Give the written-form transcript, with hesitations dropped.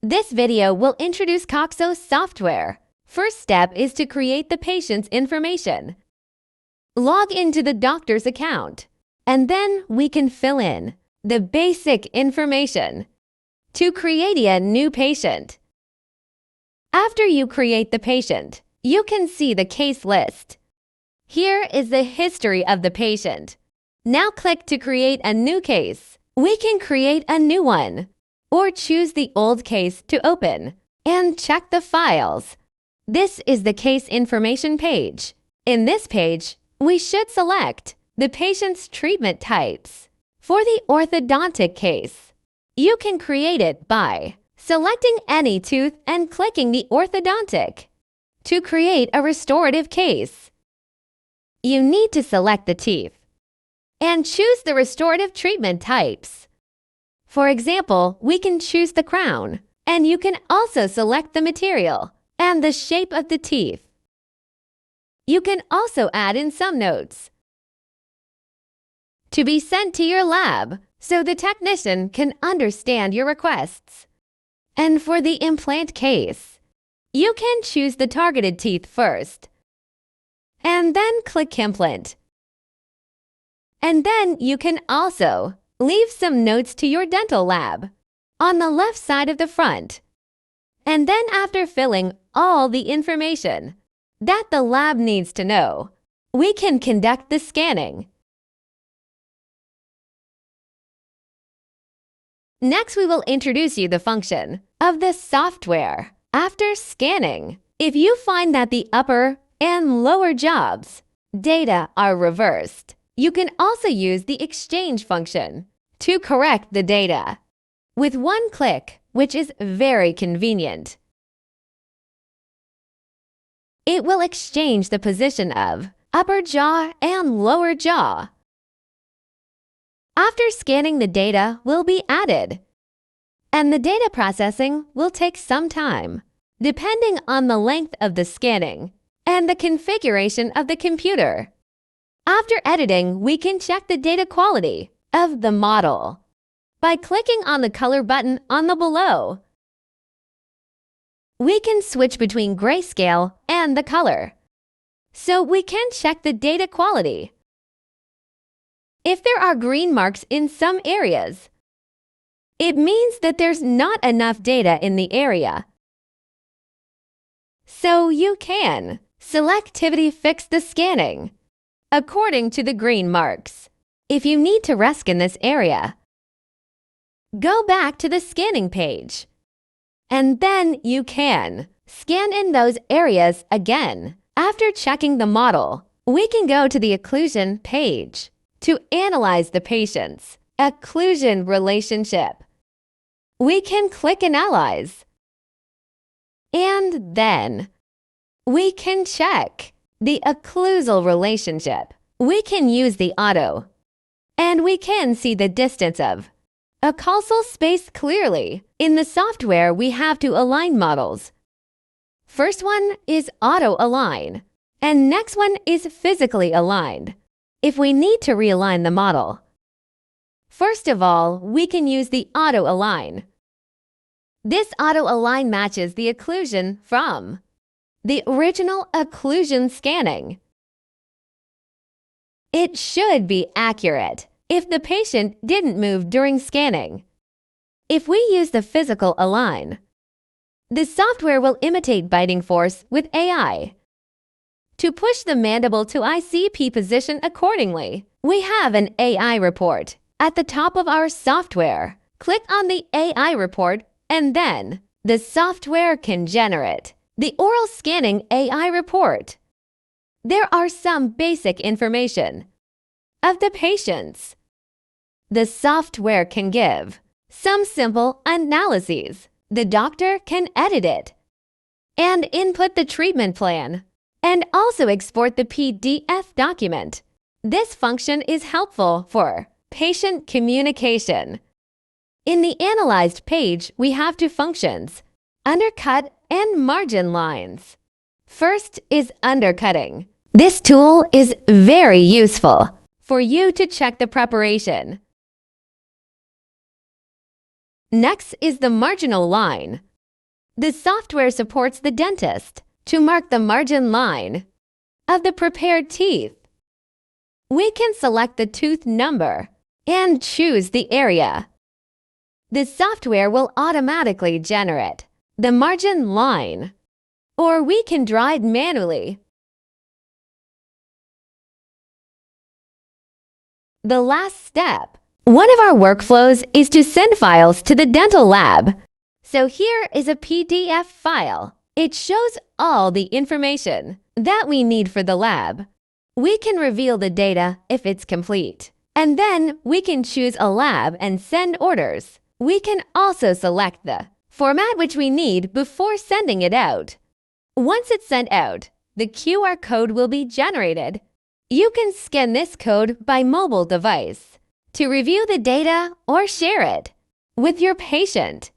This video will introduce COXO software. First step is to create the patient's information. Log into the doctor's account, and then we can fill in the basic information to create a new patient. After you create the patient, you can see the case list. Here is the history of the patient. Now click to create a new case. We can create a new one, or choose the old case to open, and check the files. This is the case information page. In this page, we should select the patient's treatment types. For the orthodontic case, you can create it by selecting any tooth and clicking the orthodontic. To create a restorative case, you need to select the teeth and choose the restorative treatment types. For example, we can choose the crown, and you can also select the material and the shape of the teeth. You can also add in some notes to be sent to your lab so the technician can understand your requests. And for the implant case, you can choose the targeted teeth first, and then click Implant. And then you can also leave some notes to your dental lab on the left side of the front. And then after filling all the information that the lab needs to know, we can conduct the scanning. Next, we will introduce you the function of the software. After scanning, if you find that the upper and lower jobs data are reversed, you can also use the exchange function to correct the data with one click, which is very convenient. It will exchange the position of upper jaw and lower jaw. After scanning, the data will be added, and the data processing will take some time, depending on the length of the scanning and the configuration of the computer. After editing, we can check the data quality of the model by clicking on the color button on the below. We can switch between grayscale and the color, so we can check the data quality. If there are green marks in some areas, it means that there's not enough data in the area. So you can selectively fix the scanning according to the green marks. If you need to rescan this area, go back to the scanning page, and then you can scan in those areas again. After checking the model, we can go to the occlusion page to analyze the patient's occlusion relationship. We can click Analyze, and then we can check the occlusal relationship. We can use the auto, and we can see the distance of occlusal space clearly. In the software, we have to align models. First one is auto align, and next one is physically aligned. If we need to realign the model, first of all, we can use the auto align. This auto align matches the occlusion from the original occlusion scanning. It should be accurate if the patient didn't move during scanning. If we use the physical align, the software will imitate biting force with AI to push the mandible to ICP position accordingly. We have an AI report at the top of our software. Click on the AI report, and then the software can generate the oral scanning AI report. There are some basic information of the patients. The software can give some simple analyses. The doctor can edit it and input the treatment plan, and also export the PDF document. This function is helpful for patient communication. In the analyzed page, we have two functions: undercut and margin lines. First is undercutting. This tool is very useful for you to check the preparation. Next is the marginal line. The software supports the dentist to mark the margin line of the prepared teeth. We can select the tooth number and choose the area. The software will automatically generate the margin line, or we can draw it manually. The last step. One of our workflows is to send files to the dental lab. So here is a PDF file. It shows all the information that we need for the lab. We can reveal the data if it's complete. And then we can choose a lab and send orders. We can also select the format which we need before sending it out. Once it's sent out, the QR code will be generated. You can scan this code by mobile device to review the data or share it with your patient.